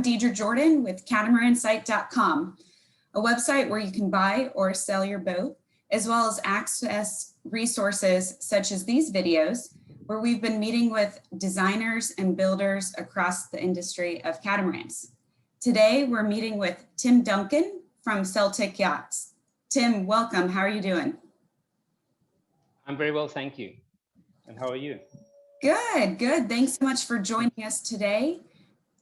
Deidre Jordan with CatamaranSite.com, a website where you can buy or sell your boat, as well as access resources such as these videos, where we've been meeting with designers and builders across the industry of catamarans. Today, we're meeting with Tim Duncan from Celtic Yachts. Tim, welcome. How are you doing? I'm very well, thank you. And how are you? Good, good. Thanks so much for joining us today.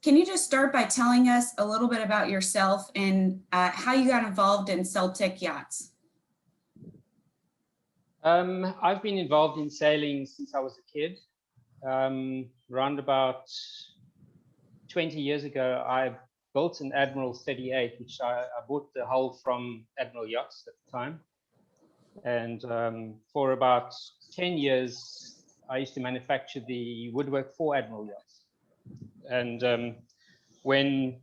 Can you just start by telling us a little bit about yourself and how you got involved in Celtic Yachts? I've been involved in sailing since I was a kid. Around about 20 years ago, I built an Admiral 38, which I bought the hull from Admiral Yachts at the time. And for about 10 years, I used to manufacture the woodwork for Admiral Yachts. And when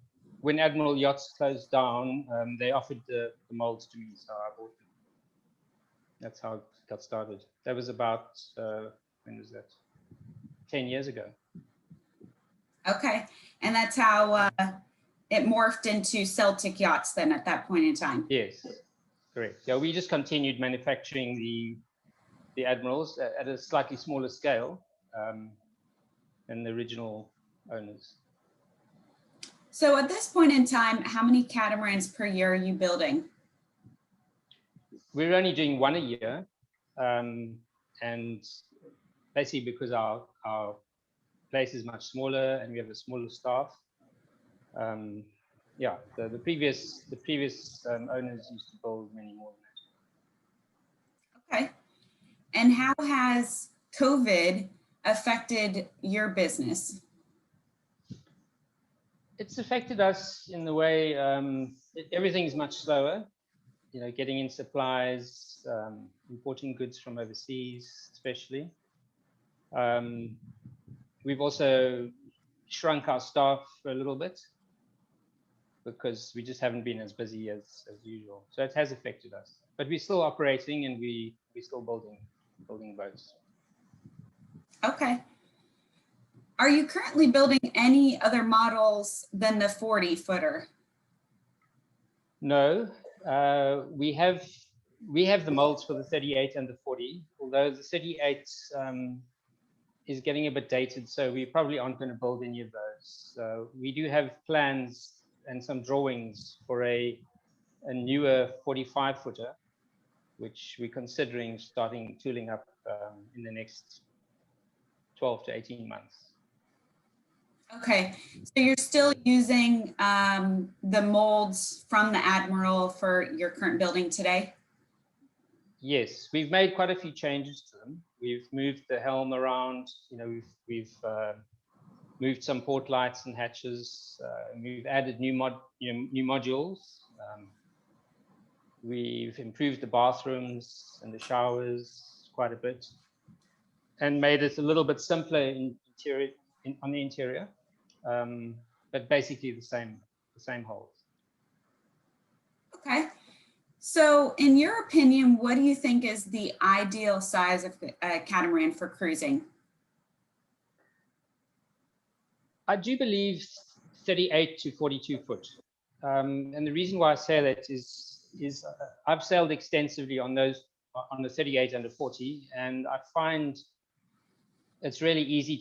Admiral Yachts closed down, they offered the molds to me, so I bought them. That's how it got started. That was about, when was that? 10 years ago. Okay, and that's how it morphed into Celtic Yachts then at that point in time? Yes, correct. Yeah, we just continued manufacturing the Admirals at a slightly smaller scale than the original owners. So at this point in time, how many catamarans per year are you building? We're only doing one a year, and basically because our place is much smaller and we have a smaller staff. Yeah, the previous owners used to build many more than that. Okay, and how has COVID affected your business? It's affected us in the way everything is much slower. You know, getting in supplies, importing goods from overseas, especially. We've also shrunk our staff a little bit because we just haven't been as busy as usual. So it has affected us, but we're still operating and we're still building boats. Okay. Are you currently building any other models than the 40-footer? No, we have the molds for the 38 and the 40, although the 38 is getting a bit dated, so we probably aren't going to build any of those. So we do have plans and some drawings for a newer 45-footer, which we're considering starting tooling up in the next 12 to 18 months. Okay, so you're still using the molds from the Admiral for your current building today? Yes, we've made quite a few changes to them. We've moved the helm around. You know, we've moved some port lights and hatches. We've added new modules. We've improved the bathrooms and the showers quite a bit, and made it a little bit simpler on the interior. But basically the same holes. Okay. So in your opinion, what do you think is the ideal size of a catamaran for cruising? I do believe 38 to 42 foot. And the reason why I say that is I've sailed extensively on the 38 and the 40, and I find it's really easy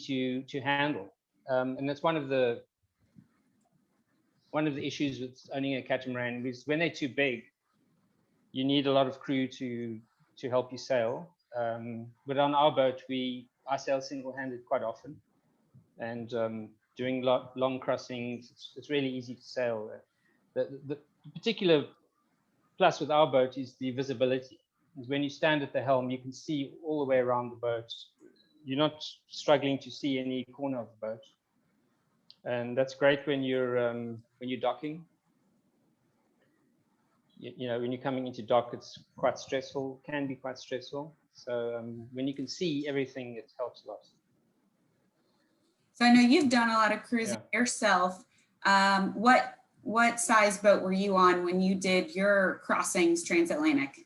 to handle. And that's one of the issues with owning a catamaran is when they're too big, you need a lot of crew to help you sail. But on our boat, I sail single-handed quite often, and doing long crossings, it's really easy to sail. The particular plus with our boat is the visibility. When you stand at the helm, you can see all the way around the boat. You're not struggling to see any corner of the boat, and that's great when you're docking. You know, when you're coming into dock, it's quite stressful, can be quite stressful. So when you can see everything, it helps a lot. So I know you've done a lot of cruising yourself. What size boat were you on when you did your crossings transatlantic?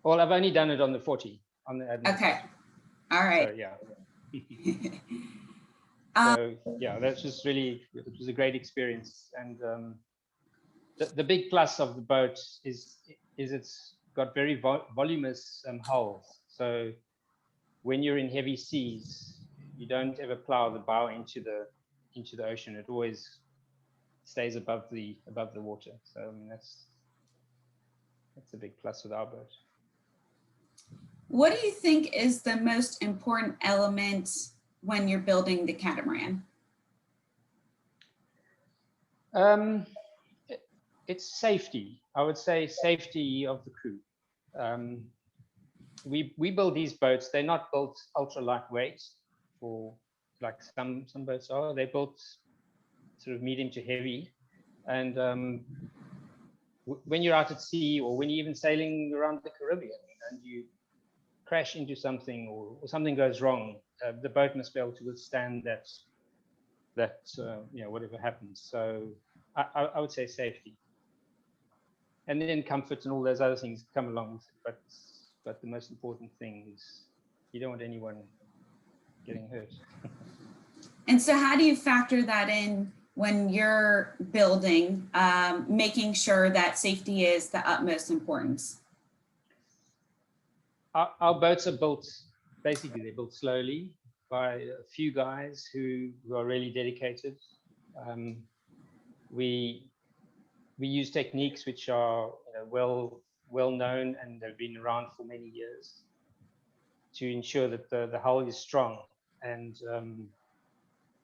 Well, I've only done it on the 40, on the Admiral. Okay, all right. So, yeah. So yeah, that's just really, it was a great experience. And the big plus of the boat is it's got very voluminous hulls. So when you're in heavy seas, you don't ever plow the bow into the ocean. It always stays above the water. So I mean, that's a big plus with our boat. What do you think is the most important element when you're building the catamaran? It's safety. I would say safety of the crew. We build these boats. They're not built ultra lightweight, or like some boats are. They're built sort of medium to heavy. And when you're out at sea, or when you're even sailing around the Caribbean, and you crash into something, or something goes wrong, the boat must be able to withstand that whatever happens. So I would say safety, and then comfort and all those other things come along with it. But the most important thing is you don't want anyone getting hurt. And so how do you factor that in when you're building, making sure that safety is the utmost importance? Our boats are built, basically they're built slowly by a few guys who are really dedicated. We use techniques which are well known, and they've been around for many years, to ensure that the hull is strong, and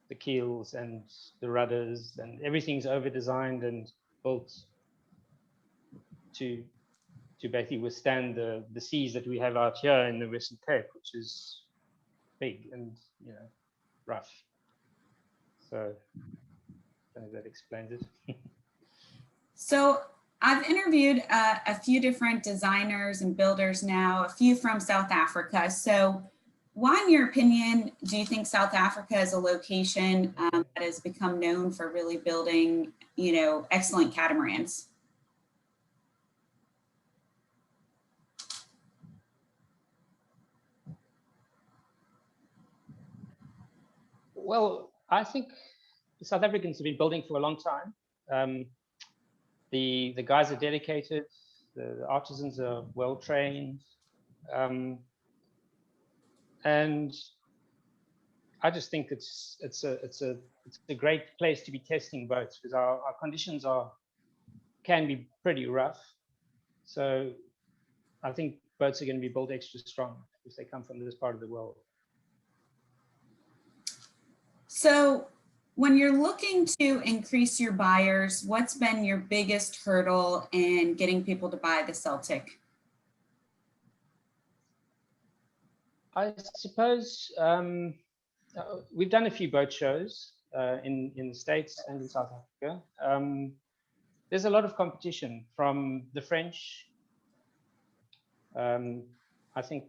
the keels and the rudders and everything's over designed and built to basically withstand the seas that we have out here in the Western Cape, which is big and rough. So I think that explains it. So I've interviewed a few different designers and builders now, a few from South Africa. So why, in your opinion, do you think South Africa is a location that has become known for really building, excellent catamarans? Well, I think the South Africans have been building for a long time. The guys are dedicated. The artisans are well trained, and I just think it's a great place to be testing boats, because our conditions can be pretty rough. So I think boats are going to be built extra strong if they come from this part of the world. So when you're looking to increase your buyers, what's been your biggest hurdle in getting people to buy the Celtic? I suppose we've done a few boat shows in the States and in South Africa. There's a lot of competition from the French, I think,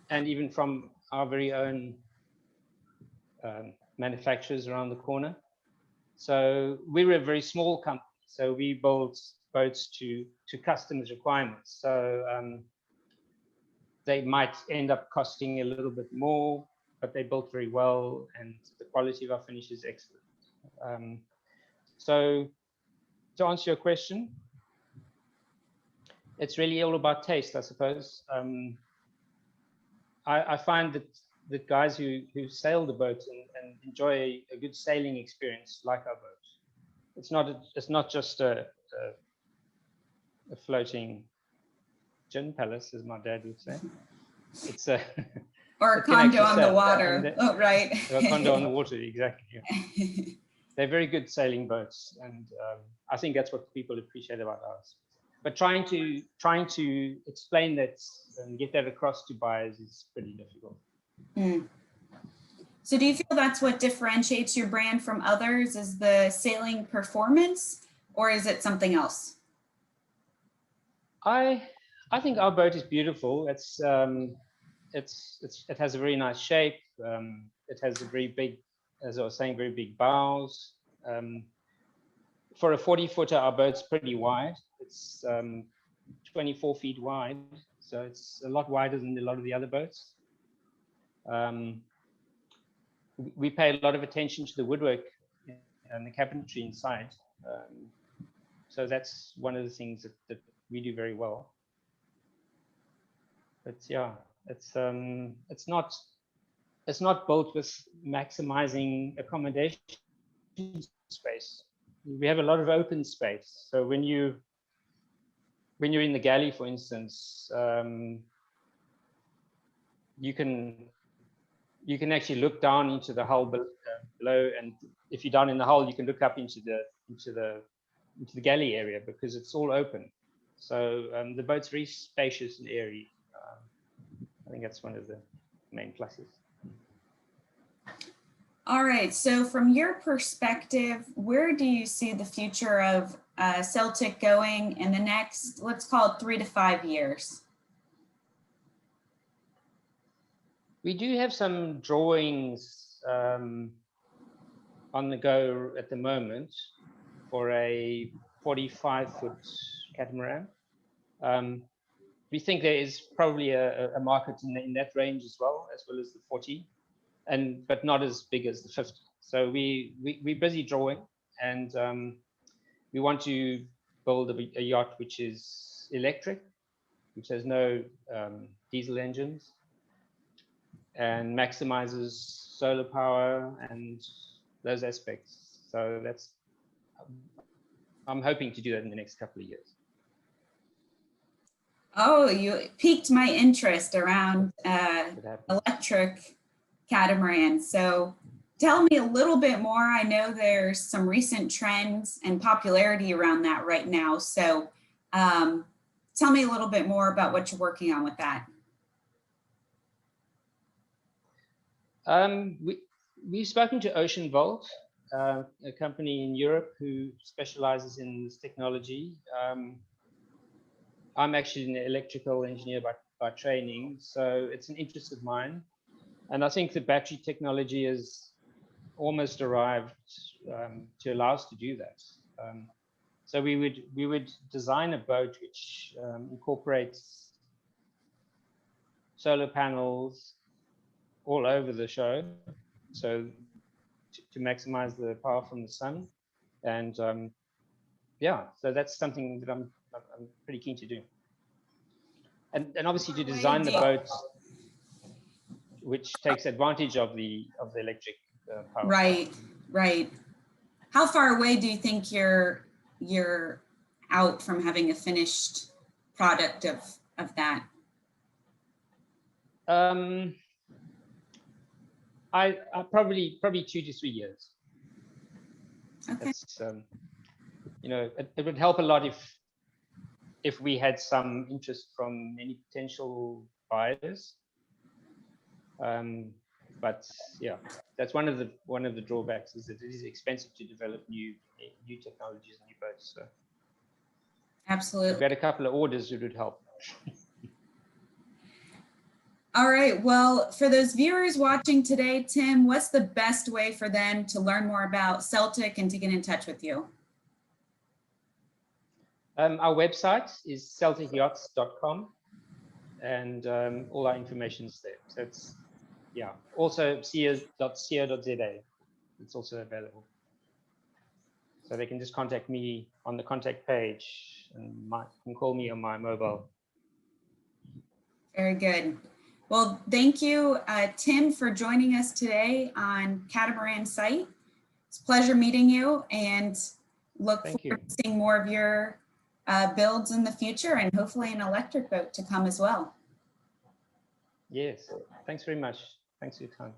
and even from our very own manufacturers around the corner. So we're a very small company, so we build boats to customers' requirements. So they might end up costing a little bit more, but they're built very well, and the quality of our finish is excellent. So to answer your question, it's really all about taste, I suppose. I find that guys who sail the boat and enjoy a good sailing experience like our boat. It's not just a floating gin palace, as my dad would say. It's a or a condo on the water. Oh, right. A condo on the water, exactly. Yeah. They're very good sailing boats, and I think that's what people appreciate about ours. But trying to explain that and get that across to buyers is pretty difficult. Mm. So do you feel that's what differentiates your brand from others, is the sailing performance, or is it something else? I think our boat is beautiful. It has a very nice shape. It has a very big, as I was saying, very big bows. For a 40-footer, our boat's pretty wide. It's 24 feet wide, so it's a lot wider than a lot of the other boats. we pay a lot of attention to the woodwork and the cabinetry inside. So that's one of the things that we do very well. But yeah, it's not built with maximizing accommodation space. We have a lot of open space. So when you're in the galley, for instance, you can actually look down into the hull below, and if you're down in the hull, you can look up into the galley area because it's all open. So the boat's very spacious and airy. I think that's one of the main pluses. All right, so from your perspective, where do you see the future of Celtic going in the next, let's call it 3 to 5 years? We do have some drawings on the go at the moment for a 45-foot catamaran. We think there is probably a market in that range as well as the 40, but not as big as the 50. So we're busy drawing, and we want to build a yacht which is electric, which has no diesel engines, and maximizes solar power and those aspects. So I'm hoping to do that in the next couple of years. Oh, you piqued my interest around electric catamaran. So tell me a little bit more. I know there's some recent trends and popularity around that right now. So tell me a little bit more about what you're working on with that. We've spoken to Ocean Volt, a company in Europe who specializes in this technology. I'm actually an electrical engineer by training, so it's an interest of mine. And I think the battery technology has almost arrived to allow us to do that. So we would design a boat which incorporates solar panels all over the show, so to maximize the power from the sun. And yeah, so that's something that I'm pretty keen to do. And obviously to design the boat which takes advantage of the electric power. Right, right. How far away do you think you're out from having a finished product of that? I probably 2 to 3 years. Okay. That's, you know, it would help a lot if we had some interest from any potential buyers. But yeah, that's one of the drawbacks, is that it is expensive to develop new technologies and new boats. So Absolutely. if we had a couple of orders, it would help. All right. Well, for those viewers watching today, Tim, what's the best way for them to learn more about Celtic and to get in touch with you? Our website is celticyachts.com, and all our information is there. So it's, yeah, also co.za. It's also available. So they can just contact me on the contact page, and can call me on my mobile. Very good. Well, thank you, Tim, for joining us today on Catamaran Site. It's a pleasure meeting you, and look forward to seeing more of your builds in the future, and hopefully an electric boat to come as well. Yes, thanks very much. Thanks for your time.